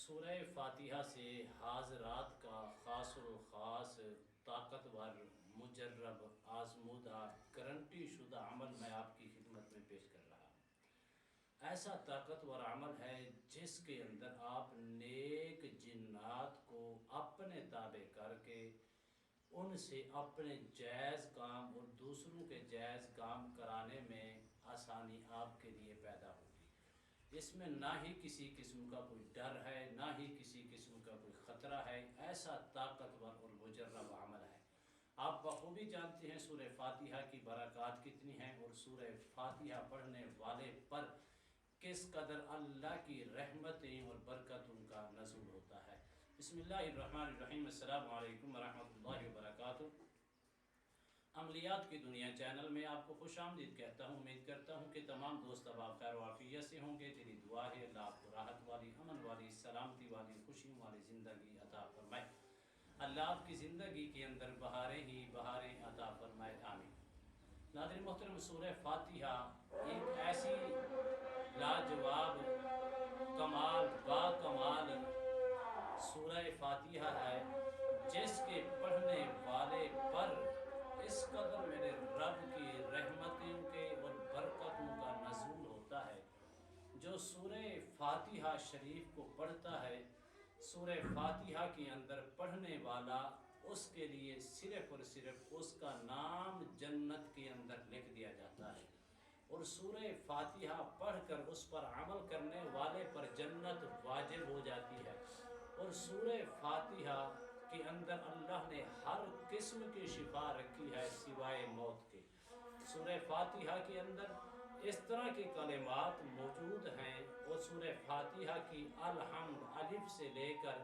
سورہ فاتحہ سے حاضرات کا خاص الخاص طاقتور مجرب آزمودہ گارنٹی شدہ عمل میں آپ کی خدمت میں پیش کر رہا ہوں۔ ایسا طاقتور عمل ہے جس کے اندر آپ نیک جنات کو اپنے تابع کر کے ان سے اپنے جائز کام اور دوسروں کے جائز کام کرانے میں آسانی آپ کے لیے پیدا ہوگی۔ اس میں نہ ہی کسی قسم کا کوئی ڈر ہے، نہ ہی کسی قسم کا کوئی خطرہ ہے۔ ایسا طاقتور اور مجرب عمل ہے۔ آپ بخوبی جانتے ہیں سورہ فاتحہ کی برکات کتنی ہیں اور سورہ فاتحہ پڑھنے والے پر کس قدر اللہ کی رحمتیں اور برکتوں کا نزول ہوتا ہے۔ بسم اللہ الرحمن الرحیم۔ السلام علیکم ورحمۃ اللہ وبرکاتہ۔ عملیات کی دنیا چینل میں آپ کو خوش آمدید کہتا ہوں۔ امید کرتا ہوں کہ تمام دوست اب آپ خیر و عافیت سے ہوں گے۔ دلی دعا ہے اللہ آپ کو راحت والی، امن والی، سلامتی والی، خوشیوں والی زندگی عطا فرمائے۔ اللہ آپ کی زندگی کے اندر بہاریں ہی بہاریں عطا فرمائے، آمین۔ ناظرین محترم، سورہ فاتحہ ایک ایسی لاجواب کمال با کمال سورہ فاتحہ ہے جس کے پڑھنے والے پر اس قدر میرے رب کی رحمتوں کے اور برکتوں کا نزول ہوتا ہے۔ جو سورہ فاتحہ شریف کو پڑھتا ہے، سورہ فاتحہ کے اندر پڑھنے والا، اس کے لیے صرف اور صرف اس کا نام جنت کے اندر لکھ دیا جاتا ہے، اور سورہ فاتحہ پڑھ کر اس پر عمل کرنے والے پر جنت واجب ہو جاتی ہے۔ اور سورہ فاتحہ کے اندر اللہ نے ہر قسم کی شفا رکھی ہے سوائے موت کے۔ سورہ فاتحہ کے اندر اس طرح کے کلمات موجود ہیں، اور سورہ فاتحہ کی الحمد الف سے لے کر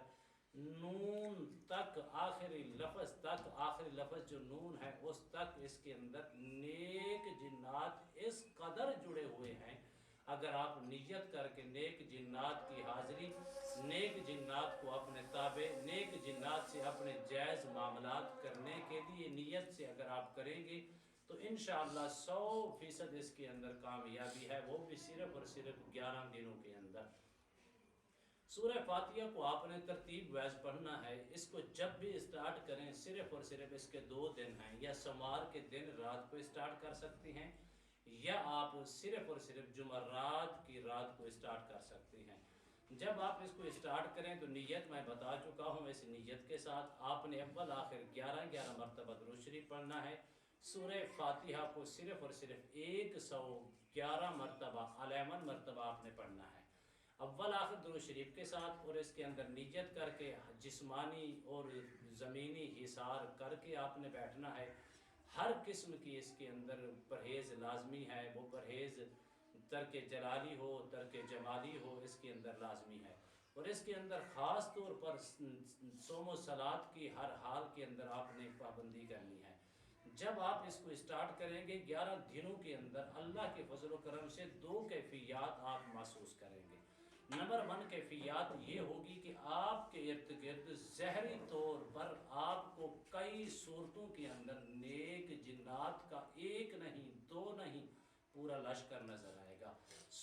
نون تک، آخری لفظ جو نون ہے اس تک، اس کے اندر نیک جنات اس قدر جڑے ہوئے ہیں۔ اگر آپ نیت کر کے نیک جنات کی حاضری، نیک جنات کو اپنے تابع، نیک جنات سے اپنے جائز معاملات کرنے کے لیے نیت سے اگر آپ کریں گے تو انشاءاللہ 100% اس کے اندر کامیابی ہے، وہ بھی صرف اور صرف 11 دنوں کے اندر۔ سورہ فاتحہ کو آپ نے ترتیب ویز پڑھنا ہے۔ اس کو جب بھی اسٹارٹ کریں، صرف اور صرف اس کے 2 دن ہیں، یا سوموار کے دن رات کو اسٹارٹ کر سکتے ہیں، یا آپ صرف اور صرف جمعرات کی رات کو اسٹارٹ کر سکتے ہیں۔ جب آپ اس کو اسٹارٹ کریں تو نیت میں بتا چکا ہوں، اس نیت کے ساتھ آپ نے اول آخر 11 مرتبہ درود شریف پڑھنا ہے۔ سورہ فاتحہ کو صرف اور صرف 111 مرتبہ 11 مرتبہ آپ نے پڑھنا ہے، اول آخر درود شریف کے ساتھ، اور اس کے اندر نیت کر کے جسمانی اور زمینی حصار کر کے آپ نے بیٹھنا ہے۔ ہر قسم کی اس کے اندر پرہیز لازمی ہے، وہ پرہیز ترک جلالی ہو، ترک جمالی ہو، اس کے اندر لازمی ہے۔ اور اس کے اندر خاص طور پر صوم و صلات کی ہر حال کے اندر آپ نے پابندی کرنی ہے۔ جب آپ اس کو اسٹارٹ کریں گے 11 دنوں کے اندر اللہ کے فضل و کرم سے 2 کیفیات آپ محسوس کریں گے۔ نمبر 1 کیفیات یہ ہوگی کہ آپ کے ارد گرد ظاہری طور پر آپ کو کئی صورتوں کے اندر نیک جنات کا 1 نہیں 2 نہیں پورا لشکر نظر آئے گا،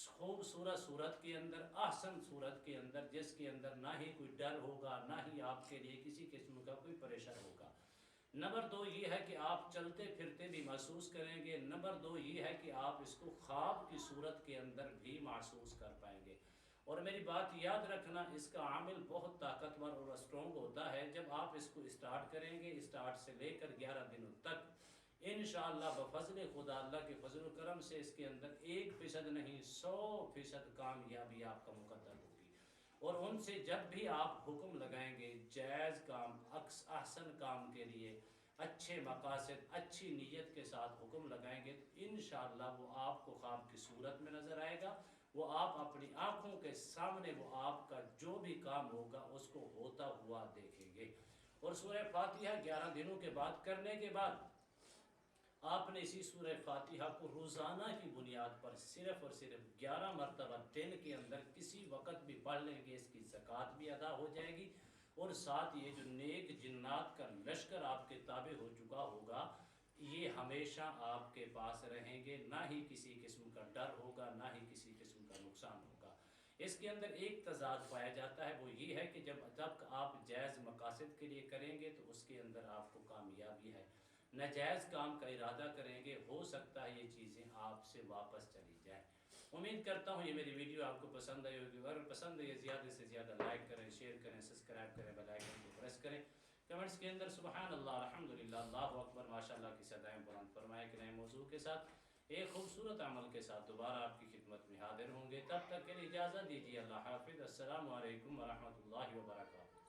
خوبصورت صورت کے اندر، احسن صورت کے اندر، جس کے اندر نہ ہی کوئی ڈر ہوگا، نہ ہی آپ کے لیے کسی قسم کا کوئی پریشر ہوگا۔ نمبر 2 یہ ہے کہ آپ چلتے پھرتے بھی محسوس کریں گے۔ نمبر 2 یہ ہے کہ آپ اس کو خواب کی صورت کے اندر بھی محسوس کر پائیں گے۔ اور میری بات یاد رکھنا، اس کا عامل بہت طاقتور اور اسٹرونگ ہوتا ہے۔ جب آپ اس کو اسٹارٹ کریں گے، اسٹارٹ سے لے کر 11 دنوں تک، انشاءاللہ بفضل خدا، اللہ کے فضل و کرم سے اس کے اندر 1% نہیں 100% کامیابی آپ کا مقدر ہوگی۔ اور ان سے جب بھی آپ حکم لگائیں گے جائز کام، احسن کام کے لیے، اچھے مقاصد، اچھی نیت کے ساتھ حکم لگائیں گے تو انشاءاللہ وہ آپ کو خواب کی صورت میں نظر آئے گا۔ وہ آپ اپنی آنکھوں کے سامنے وہ آپ کا جو بھی کام ہوگا اس کو ہوتا ہوا دیکھیں گے۔ اور سورہ فاتحہ 11 دنوں کے بعد کرنے کے بعد آپ نے اسی سورہ فاتحہ کو روزانہ کی بنیاد پر صرف اور صرف 11 مرتبہ دن کے اندر کسی وقت بھی پڑھ لیں گے، اس کی زکوٰۃ بھی ادا ہو جائے گی، اور ساتھ یہ جو نیک جنات کا لشکر آپ کے تابع ہو چکا ہوگا، یہ ہمیشہ آپ کے پاس رہیں گے، نہ ہی کسی قسم کا ڈر ہوگا، نہ ہی کسی قسم کا نقصان ہوگا۔ اس کے اندر ایک تضاد پایا جاتا ہے، وہ یہ ہے کہ جب تک آپ جائز مقاصد کے لیے کریں گے تو اس کے اندر آپ کو کامیابی ہے، ناجائز کام کا ارادہ کریں گے ہو سکتا ہے یہ چیزیں آپ سے واپس چلی جائیں۔ امید کرتا ہوں یہ میری ویڈیو آپ کو پسند آئی ہوگی، اگر پسند ہے زیادہ سے زیادہ لائک کریں، شیئر کریں، سبسکرائب کریں، بیل آئیکن کو پریس کریں، کمنٹس کے اندر سبحان اللہ، الحمدللہ، اللہ اکبر، ماشاءاللہ کی صدائیں بلند فرمائے کہ نئے موضوع کے ساتھ ایک خوبصورت عمل کے ساتھ دوبارہ آپ کی خدمت میں حاضر ہوں گے۔ تب تک کے لیے اجازت دیجیے، اللہ حافظ، السلام علیکم ورحمۃ اللہ وبرکاتہ۔